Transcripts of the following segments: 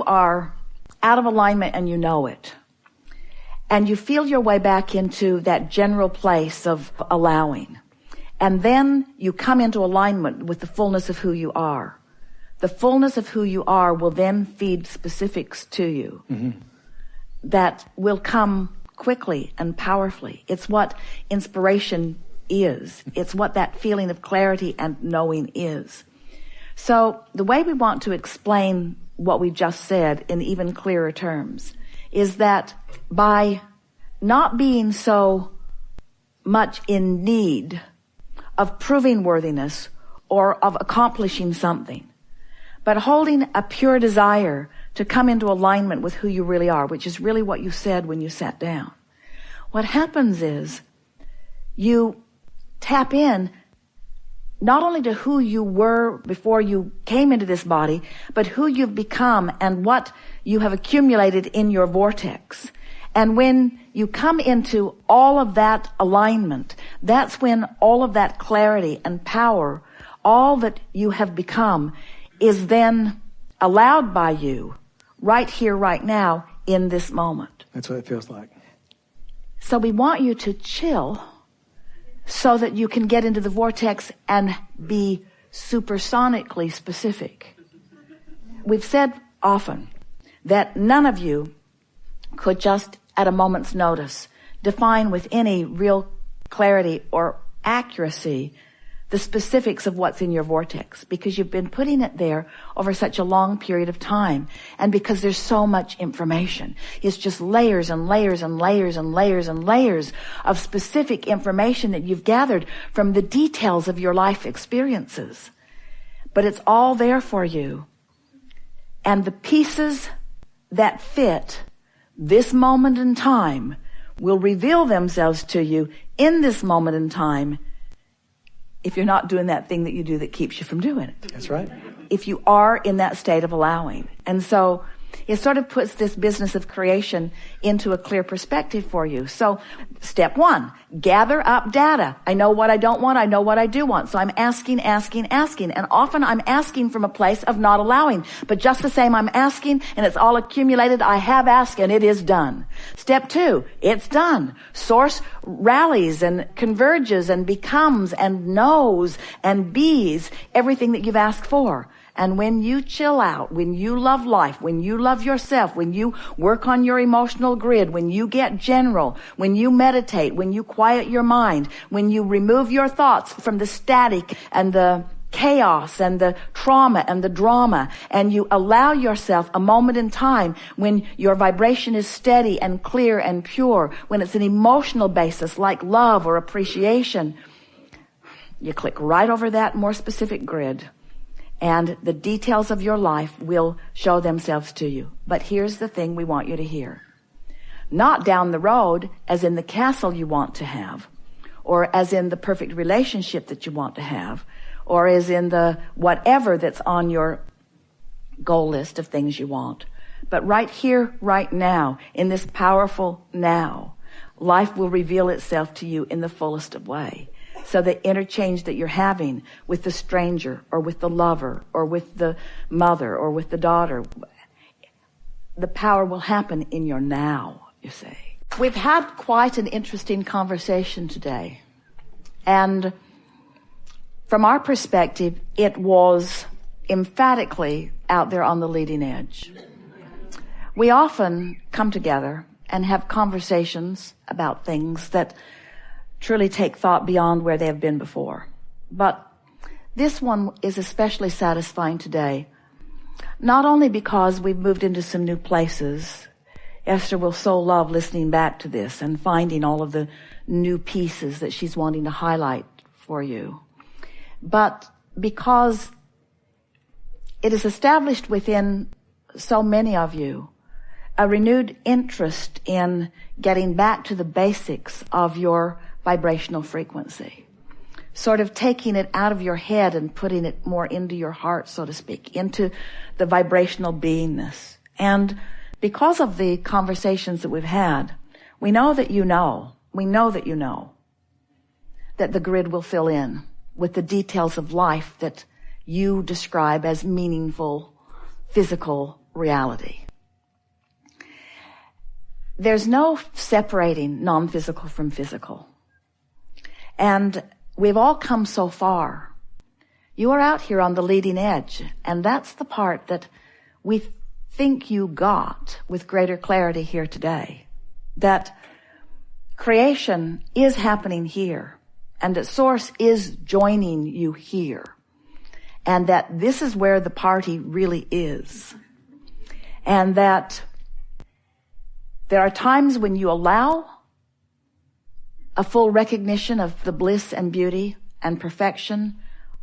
are out of alignment and you know it, and you feel your way back into that general place of allowing, and then you come into alignment with the fullness of who you are. The fullness of who you are will then feed specifics to you that will come quickly and powerfully. It's what inspiration is. It's what that feeling of clarity and knowing is. So the way we want to explain what we just said in even clearer terms is that by not being so much in need of proving worthiness or of accomplishing something, but holding a pure desire to come into alignment with who you really are, which is really what you said when you sat down. What happens is you tap in not only to who you were before you came into this body, but who you've become and what you have accumulated in your vortex. And when you come into all of that alignment, that's when all of that clarity and power, all that you have become, is then allowed by you right here, right now, in this moment. That's what it feels like. So we want you to chill so that you can get into the vortex and be supersonically specific. We've said often that none of you could just at a moment's notice define with any real clarity or accuracy the specifics of what's in your vortex, because you've been putting it there over such a long period of time, and because there's so much information. It's just layers and layers and layers and layers and layers of specific information that you've gathered from the details of your life experiences. But it's all there for you. And the pieces that fit this moment in time will reveal themselves to you in this moment in time, if you're not doing that thing that you do that keeps you from doing it. That's right. If you are in that state of allowing. And so it sort of puts this business of creation into a clear perspective for you. So step one, gather up data. I know what I don't want. I know what I do want. So I'm asking. And often I'm asking from a place of not allowing. But just the same, I'm asking and it's all accumulated. I have asked and it is done. Step two, it's done. Source rallies and converges and becomes and knows and bees everything that you've asked for. And when you chill out, when you love life, when you love yourself, when you work on your emotional grid, when you get general, when you meditate, when you quiet your mind, when you remove your thoughts from the static and the chaos and the trauma and the drama, and you allow yourself a moment in time when your vibration is steady and clear and pure, when it's an emotional basis like love or appreciation, you click right over that more specific grid. And the details of your life will show themselves to you. But here's the thing we want you to hear. Not down the road as in the castle you want to have, or as in the perfect relationship that you want to have, or as in the whatever that's on your goal list of things you want. But right here, right now, in this powerful now, life will reveal itself to you in the fullest of way. So the interchange that you're having with the stranger or with the lover or with the mother or with the daughter, the power will happen in your now, you see. We've had quite an interesting conversation today. And from our perspective, it was emphatically out there on the leading edge. We often come together and have conversations about things that truly take thought beyond where they have been before. But this one is especially satisfying today, not only because we've moved into some new places. Esther will so love listening back to this and finding all of the new pieces that she's wanting to highlight for you, but because it is established within so many of you a renewed interest in getting back to the basics of your vibrational frequency, sort of taking it out of your head and putting it more into your heart, so to speak, into the vibrational beingness. And because of the conversations that we've had, we know that you know that the grid will fill in with the details of life that you describe as meaningful, physical reality. There's no separating non-physical from physical. And we've all come so far. You are out here on the leading edge, and that's the part that we think you got with greater clarity here today. That creation is happening here, and that Source is joining you here, and that this is where the party really is. And that there are times when you allow a full recognition of the bliss and beauty and perfection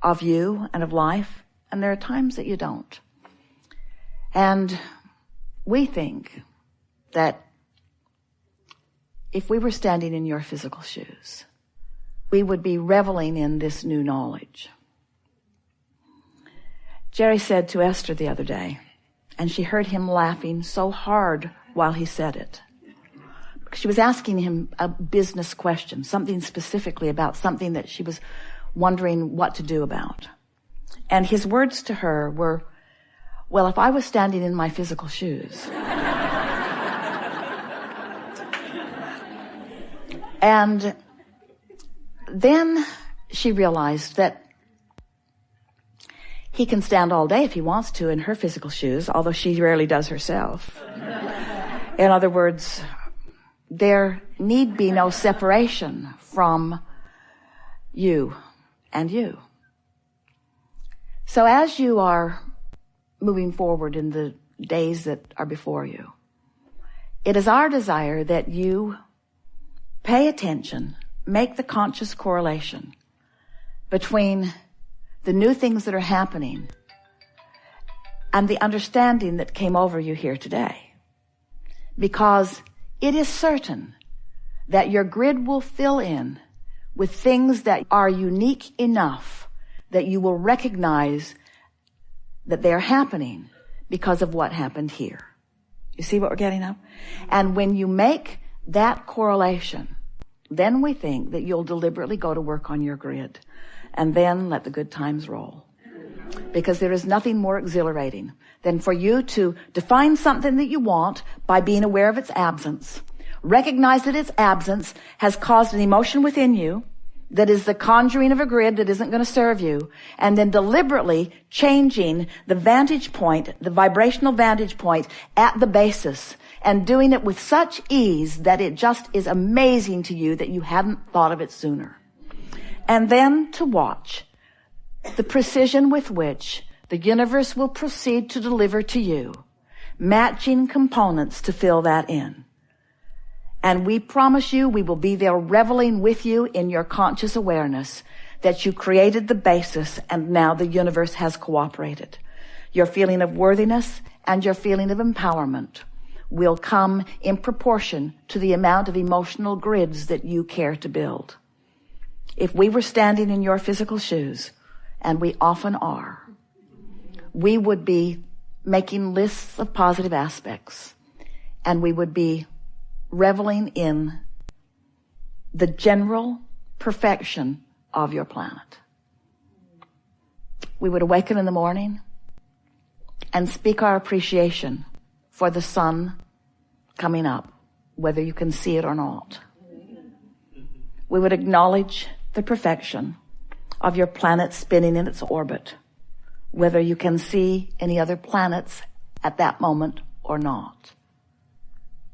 of you and of life, and there are times that you don't. And we think that if we were standing in your physical shoes, we would be reveling in this new knowledge. Jerry said to Esther the other day, and she heard him laughing so hard while he said it. She was asking him a business question, something specifically about something that she was wondering what to do about. And his words to her were, well, if I was standing in my physical shoes. And then she realized that he can stand all day if he wants to in her physical shoes, although she rarely does herself. In other words, there need be no separation from you and you. So as you are moving forward in the days that are before you, it is our desire that you pay attention, make the conscious correlation between the new things that are happening and the understanding that came over you here today. Because it is certain that your grid will fill in with things that are unique enough that you will recognize that they are happening because of what happened here. You see what we're getting at? And when you make that correlation, then we think that you'll deliberately go to work on your grid and then let the good times roll. Because there is nothing more exhilarating than for you to define something that you want by being aware of its absence, recognize that its absence has caused an emotion within you that is the conjuring of a grid that isn't going to serve you, and then deliberately changing the vantage point, the vibrational vantage point at the basis, and doing it with such ease that it just is amazing to you that you hadn't thought of it sooner. And then to watch the precision with which the universe will proceed to deliver to you matching components to fill that in. And we promise you we will be there reveling with you in your conscious awareness that you created the basis and now the universe has cooperated. Your feeling of worthiness and your feeling of empowerment will come in proportion to the amount of emotional grids that you care to build. If we were standing in your physical shoes, and we often are, we would be making lists of positive aspects, and we would be reveling in the general perfection of your planet. We would awaken in the morning and speak our appreciation for the sun coming up, whether you can see it or not. We would acknowledge the perfection of your planet spinning in its orbit, whether you can see any other planets at that moment or not.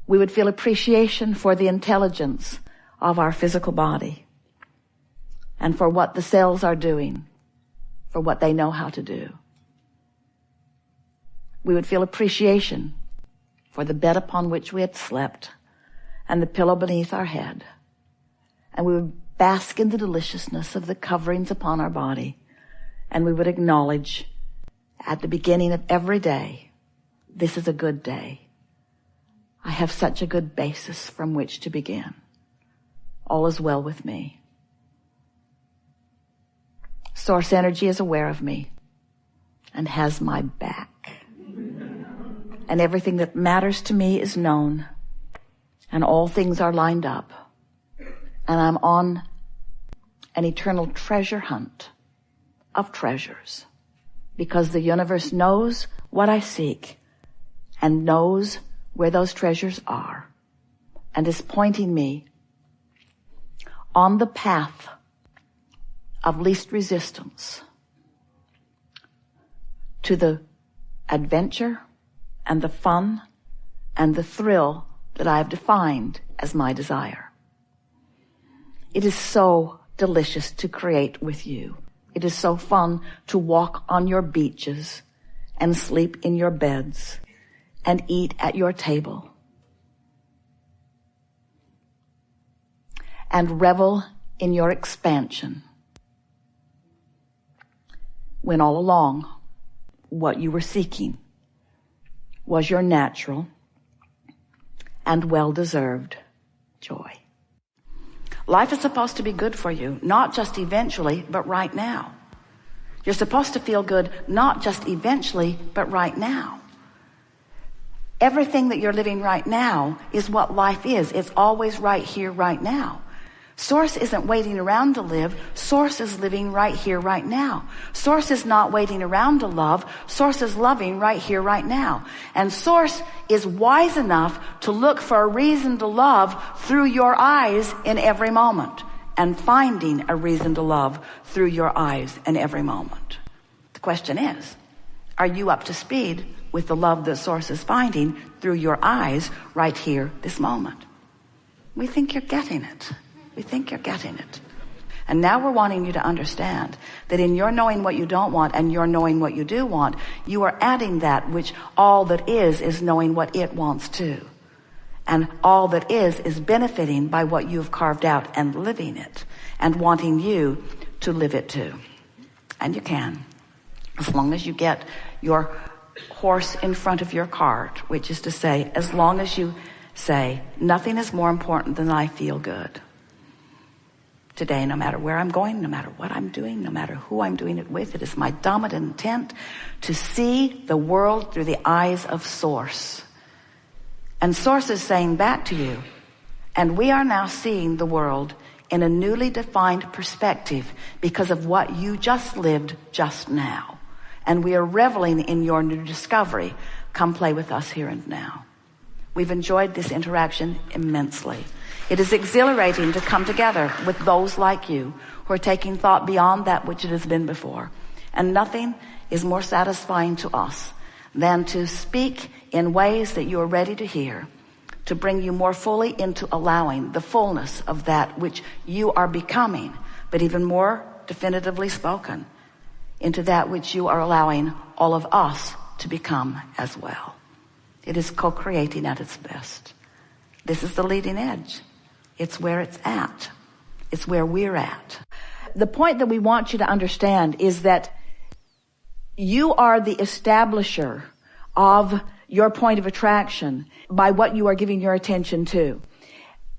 We would feel appreciation for the intelligence of our physical body and for what the cells are doing, for what they know how to do. We would feel appreciation for the bed upon which we had slept and the pillow beneath our head. And we would bask in the deliciousness of the coverings upon our body. And we would acknowledge at the beginning of every day, this is a good day. I have such a good basis from which to begin. All is well with me. Source energy is aware of me and has my back. And everything that matters to me is known, and all things are lined up. And I'm on an eternal treasure hunt of treasures, because the universe knows what I seek and knows where those treasures are and is pointing me on the path of least resistance to the adventure and the fun and the thrill that I have defined as my desire. It is so delicious to create with you. It is so fun to walk on your beaches and sleep in your beds and eat at your table and revel in your expansion, when all along what you were seeking was your natural and well-deserved joy. Life is supposed to be good for you, not just eventually, but right now. You're supposed to feel good, not just eventually, but right now. Everything that you're living right now is what life is. It's always right here, right now. Source isn't waiting around to live. Source is living right here, right now. Source is not waiting around to love. Source is loving right here, right now. And Source is wise enough to look for a reason to love through your eyes in every moment, and finding a reason to love through your eyes in every moment. The question is, are you up to speed with the love that Source is finding through your eyes right here, this moment? We think you're getting it. We think you're getting it. And now we're wanting you to understand that in your knowing what you don't want and your knowing what you do want, you are adding that which all that is knowing what it wants too. And all that is benefiting by what you've carved out and living it and wanting you to live it too. And you can, as long as you get your horse in front of your cart, which is to say, as long as you say, nothing is more important than I feel good. Today, no matter where I'm going, no matter what I'm doing, no matter who I'm doing it with, it is my dominant intent to see the world through the eyes of Source. And Source is saying back to you, and we are now seeing the world in a newly defined perspective because of what you just lived just now. And we are reveling in your new discovery. Come play with us here and now. We've enjoyed this interaction immensely. It is exhilarating to come together with those like you who are taking thought beyond that which it has been before. And nothing is more satisfying to us than to speak in ways that you are ready to hear, to bring you more fully into allowing the fullness of that which you are becoming, but even more definitively spoken, into that which you are allowing all of us to become as well. It is co-creating at its best. This is the leading edge. It's where it's at. It's where we're at. The point that we want you to understand is that you are the establisher of your point of attraction by what you are giving your attention to.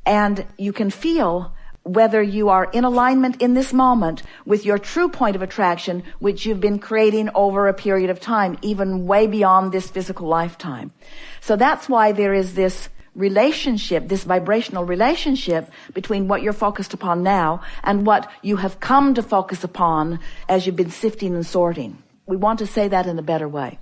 And you can feel whether you are in alignment in this moment with your true point of attraction, which you've been creating over a period of time, even way beyond this physical lifetime. So that's why there is this relationship, this vibrational relationship between what you're focused upon now and what you have come to focus upon as you've been sifting and sorting. We want to say that in a better way.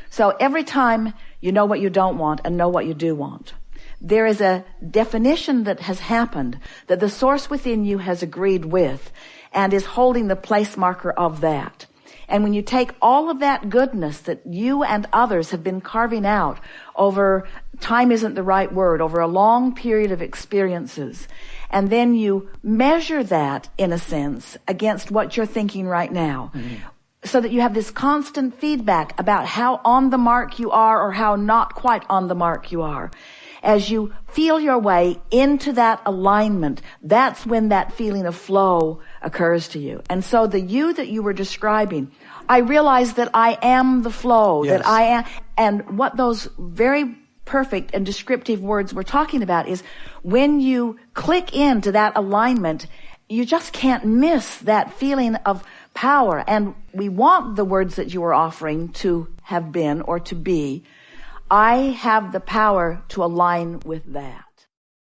So every time you know what you don't want and know what you do want, there is a definition that has happened that the Source within you has agreed with and is holding the place marker of that. And when you take all of that goodness that you and others have been carving out over, time isn't the right word, over a long period of experiences, and then you measure that, in a sense, against what you're thinking right now, so that you have this constant feedback about how on the mark you are or how not quite on the mark you are. As you feel your way into that alignment, that's when that feeling of flow occurs to you. And so the you that you were describing, I realize that I am the flow, yes. That I am, and what those very perfect and descriptive words we're talking about is when you click into that alignment, you just can't miss that feeling of power. And we want the words that you are offering to have been or to be. I have the power to align with that.